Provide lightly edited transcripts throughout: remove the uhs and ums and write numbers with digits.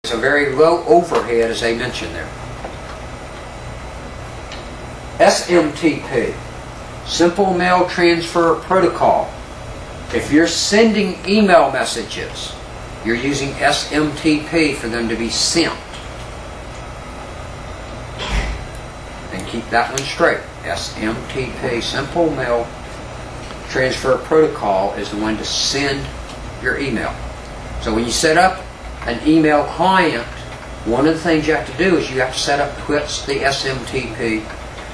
It's a very low overhead, as I mentioned there. SMTP, Simple Mail Transfer Protocol. If you're sending email messages, you're using SMTP for them to be sent. And keep that one straight. SMTP, Simple Mail Transfer Protocol, is the one to send your email. So when you set up an email client, one of the things you have to do is you have to set up what's the SMTP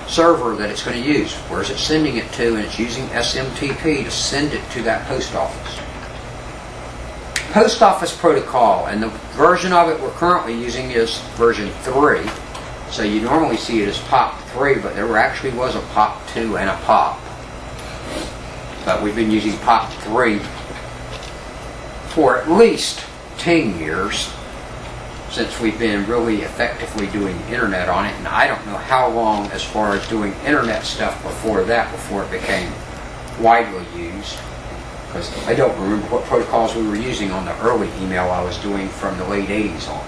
server that it's going to use. Where's it sending it to? And it's using SMTP to send it to that post office. Post office protocol, and the version of it we're currently using is version 3. So you normally see it as POP 3, but there actually was a POP 2 and a POP. But we've been using POP 3 for at least 10 years since we've been really effectively doing internet on it, and I don't know how long as far as doing internet stuff before that, before it became widely used, because I don't remember what protocols we were using on the early email I was doing from the late 80s on.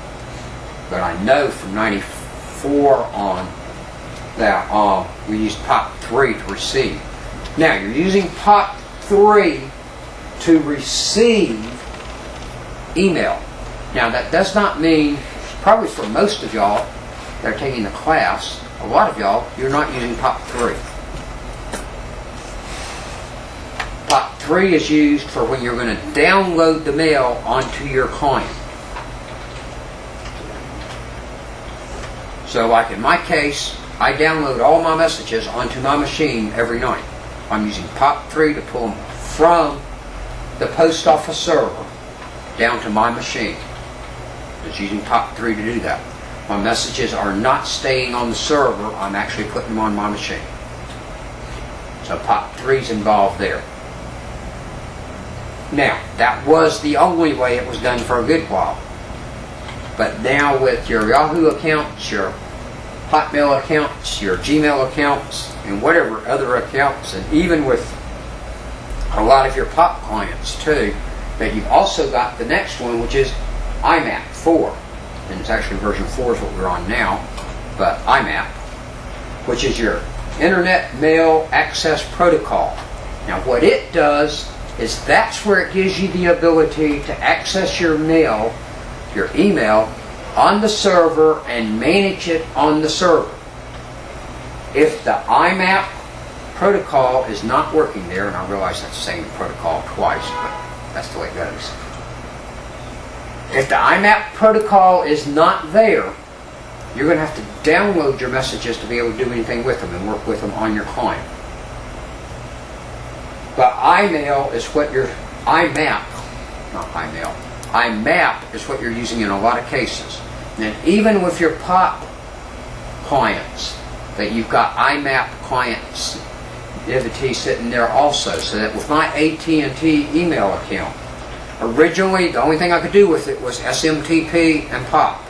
But I know from 94 on that we used POP 3 to receive. Now you're using POP 3 to receive email. Now that does not mean, probably for most of y'all that are taking the class, a lot of y'all, you're not using POP 3. POP 3 is used for when you're going to download the mail onto your client. So like in my case, I download all my messages onto my machine every night. I'm using POP 3 to pull them from the post office server down to my machine. It's using POP 3 to do that. My messages are not staying on the server, I'm actually putting them on my machine. So POP 3 is involved there. Now, that was the only way it was done for a good while. But now with your Yahoo accounts, your Hotmail accounts, your Gmail accounts, and whatever other accounts, and even with a lot of your POP clients too, that you've also got the next one, which is IMAP 4. And it's actually version 4 is what we're on now, but IMAP, which is your Internet Mail Access Protocol. Now what it does is that's where it gives you the ability to access your mail, your email, on the server and manage it on the server. If the IMAP protocol is not working there, and I realize that's the same protocol twice, but that's the way it goes. If the IMAP protocol is not there, you're going to have to download your messages to be able to do anything with them and work with them on your client. But IMAP is what you're using in a lot of cases. And even with your POP clients, that you've got IMAP clients activity sitting there also, so that with my AT&T email account, originally the only thing I could do with it was SMTP and POP.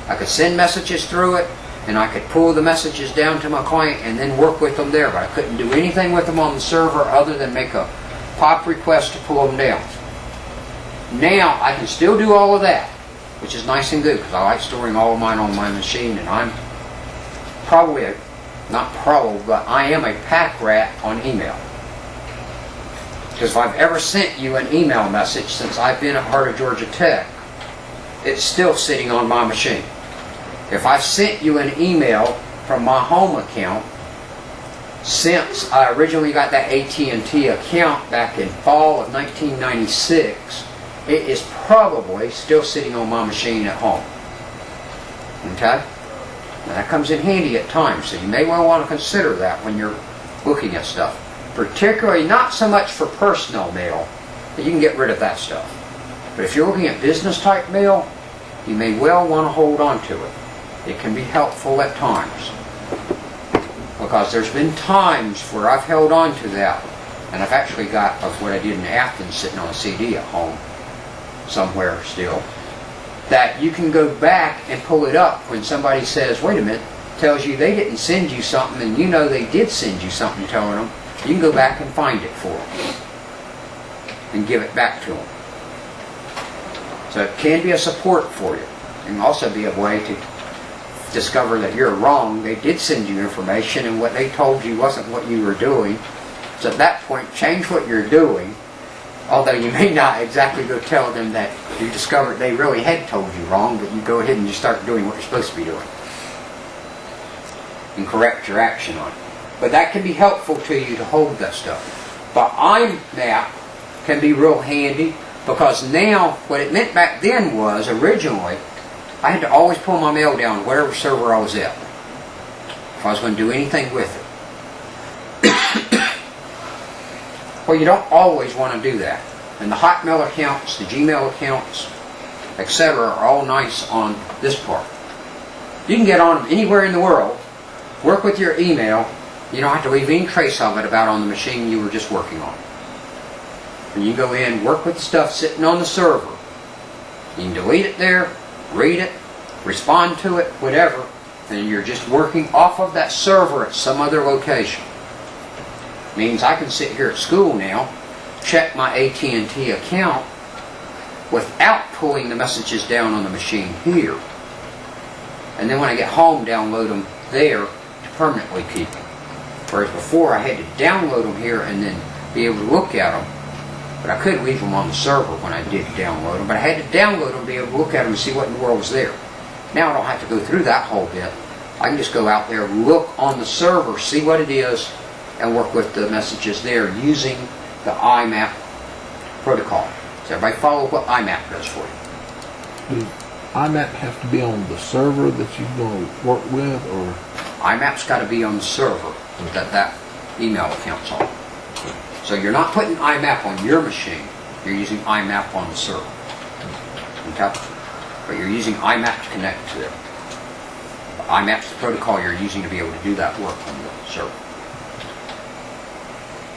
I could send messages through it, and I could pull the messages down to my client and then work with them there, but I couldn't do anything with them on the server other than make a POP request to pull them down. Now I can still do all of that, which is nice and good because I like storing all of mine on my machine, and I'm probably but I am a pack rat on email. Because if I've ever sent you an email message since I've been at Heart of Georgia Tech, it's still sitting on my machine. If I've sent you an email from my home account since I originally got that AT&T account back in fall of 1996, it is probably still sitting on my machine at home. Okay? Now that comes in handy at times, so you may well want to consider that when you're looking at stuff. Particularly not so much for personal mail, but you can get rid of that stuff. But if you're looking at business type mail, you may well want to hold on to it. It can be helpful at times. Because there's been times where I've held on to that, and I've actually got of what I did in Athens sitting on a CD at home somewhere still, that you can go back and pull it up when somebody says, wait a minute, tells you they didn't send you something and you know they did send you something telling them. You can go back and find it for them and give it back to them. So it can be a support for you. It can also be a way to discover that you're wrong. They did send you information and what they told you wasn't what you were doing. So at that point, change what you're doing, although you may not exactly go tell them that you discovered they really had told you wrong, but you go ahead and you start doing what you're supposed to be doing and correct your action on it. But that can be helpful to you to hold that stuff. But IMAP can be real handy, because now what it meant back then was, originally, I had to always pull my mail down whatever server I was at if I was going to do anything with it. Well, you don't always want to do that. And the Hotmail accounts, the Gmail accounts, etc. are all nice on this part. You can get on them anywhere in the world, work with your email. You don't have to leave any trace of it about on the machine you were just working on. And you go in, work with the stuff sitting on the server. You can delete it there, read it, respond to it, whatever, and you're just working off of that server at some other location. Means I can sit here at school now, check my AT&T account without pulling the messages down on the machine here. And then when I get home, download them there to permanently keep them. Whereas before I had to download them here and then be able to look at them. But I could leave them on the server when I did download them. But I had to download them to be able to look at them and see what in the world was there. Now I don't have to go through that whole bit. I can just go out there, look on the server, see what it is, and work with the messages there using the IMAP protocol. Does everybody follow what IMAP does for you? Does IMAP have to be on the server that you're going to work with, or? IMAP's got to be on the server that email account's on. So you're not putting IMAP on your machine, you're using IMAP on the server. Okay? But you're using IMAP to connect to it. IMAP's the protocol you're using to be able to do that work on the server.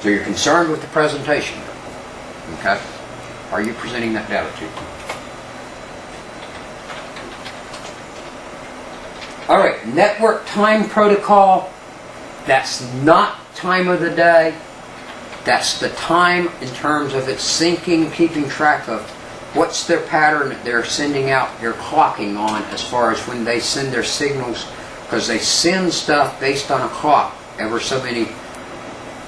So you're concerned with the presentation, okay? Are you presenting that data to you? All right, network time protocol. That's not time of the day. That's the time in terms of its syncing, keeping track of what's their pattern that they're sending out their clocking on as far as when they send their signals, because they send stuff based on a clock, ever so many,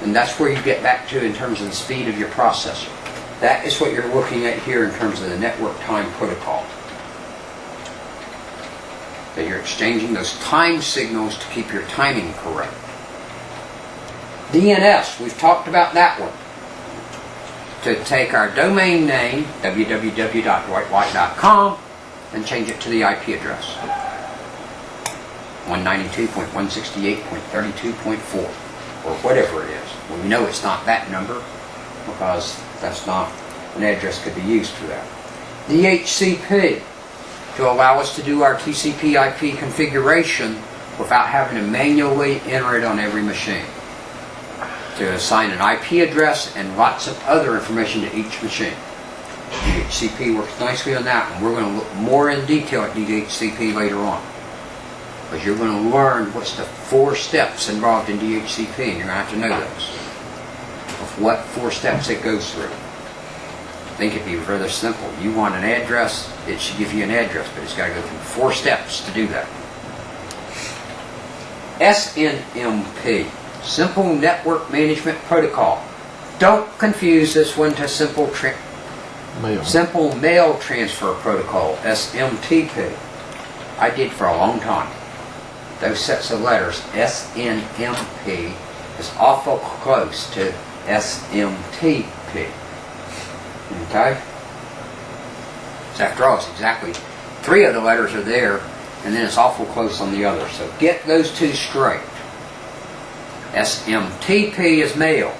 and that's where you get back to in terms of the speed of your processor. That is what you're looking at here in terms of the network time protocol. That you're exchanging those time signals to keep your timing correct. DNS, we've talked about that one. To take our domain name, www.dwightwhite.com, and change it to the IP address. 192.168.32.4, or whatever it is. Well, we know it's not that number, because that's not an address could be used for that. DHCP, to allow us to do our TCP/IP configuration without having to manually enter it on every machine. To assign an IP address and lots of other information to each machine. DHCP works nicely on that, and we're going to look more in detail at DHCP later on. Because you're going to learn what's the 4 steps involved in DHCP, and you're going to have to know those. Of what 4 steps it goes through. I think it'd be rather simple. You want an address, it should give you an address, but it's got to go through 4 steps to do that. SNMP. Simple Network Management Protocol. Don't confuse this one to Simple Mail Transfer Protocol, SMTP. I did for a long time. Those sets of letters, SNMP, is awful close to SMTP. Okay? So after all, it's exactly 3 of the letters are there, and then it's awful close on the other. So get those 2 straight. SMTP is mail.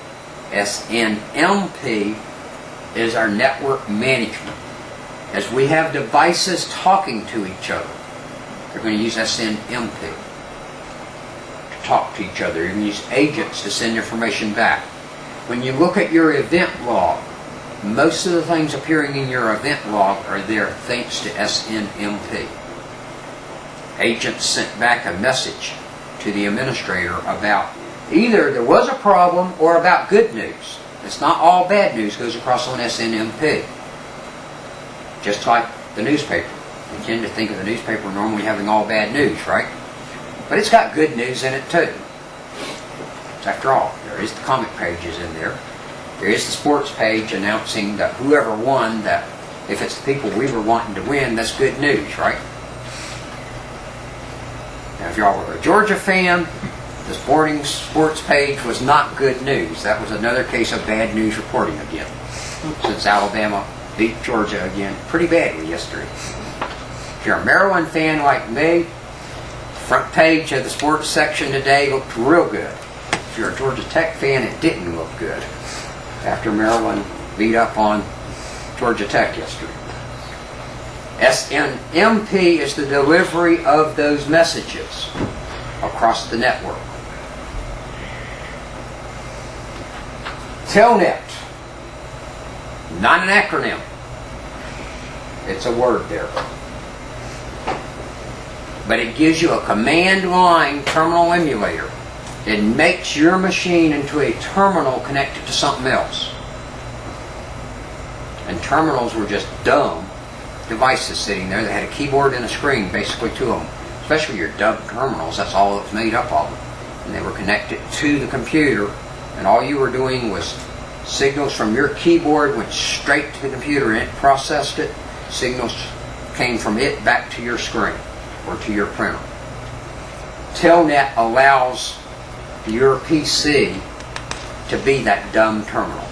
SNMP is our network management. As we have devices talking to each other, they're going to use SNMP to talk to each other. You're going to use agents to send information back. When you look at your event log, most of the things appearing in your event log are there thanks to SNMP. Agents sent back a message to the administrator about either there was a problem or about good news. It's not all bad news goes across on SNMP. just like the newspaper. We tend to think of the newspaper normally having all bad news, right? But it's got good news in it too. After all, there is the comic pages in there. There is the sports page announcing that whoever won, that if it's the people we were wanting to win, that's good news, right? Now, if y'all were a Georgia fan, the sports page was not good news. That was another case of bad news reporting again, since Alabama beat Georgia again pretty badly yesterday. If you're a Maryland fan like me, the front page of the sports section today looked real good. If you're a Georgia Tech fan, it didn't look good after Maryland beat up on Georgia Tech yesterday. SNMP is the delivery of those messages across the network. Telnet, not an acronym. It's a word there. But it gives you a command line terminal emulator. It makes your machine into a terminal connected to something else. And terminals were just dumb devices sitting there that had a keyboard and a screen basically to them. Especially your dumb terminals, that's all it was made up of. And they were connected to the computer, and all you were doing was signals from your keyboard went straight to the computer and it processed it. Signals came from it back to your screen or to your printer. Telnet allows your PC to be that dumb terminal.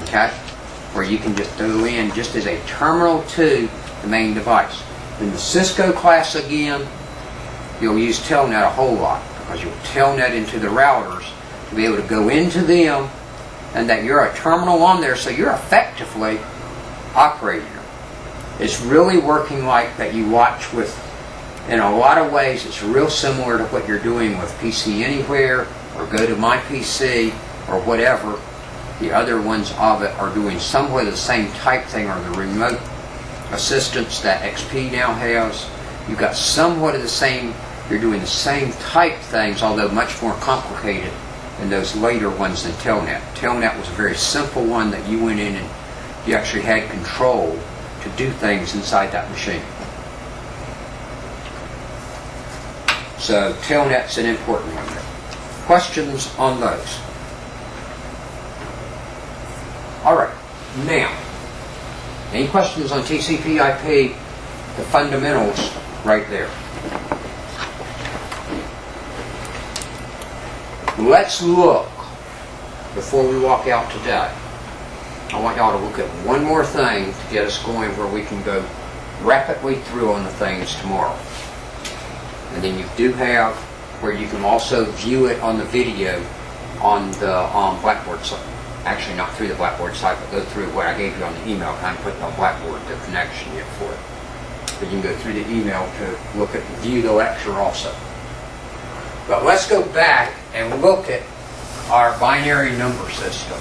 Okay? Where you can just go in just as a terminal to the main device. In the Cisco class again, you'll use Telnet a whole lot because you'll Telnet into the routers to be able to go into them, and that you're a terminal on there, so you're effectively operating them. It's really working like that you watch with, in a lot of ways, it's real similar to what you're doing with PC Anywhere or Go to My PC or whatever. The other ones of it are doing somewhat of the same type thing, or the remote assistance that XP now has. You've got somewhat of the same, you're doing the same type things, although much more complicated than those later ones than Telnet. Telnet was a very simple one that you went in and you actually had control to do things inside that machine. So Telnet's an important one there. Questions on those? Alright, now, any questions on TCPIP, the fundamentals right there. Let's look, before we walk out today, I want y'all to look at one more thing to get us going where we can go rapidly through on the things tomorrow. And then you do have where you can also view it on the video on the Blackboard site. Actually, not through the Blackboard site, but go through what I gave you on the email. Kind of put it on Blackboard, the connection yet for it. But you can go through the email to look at and view the lecture also. But let's go back and look at our binary number system.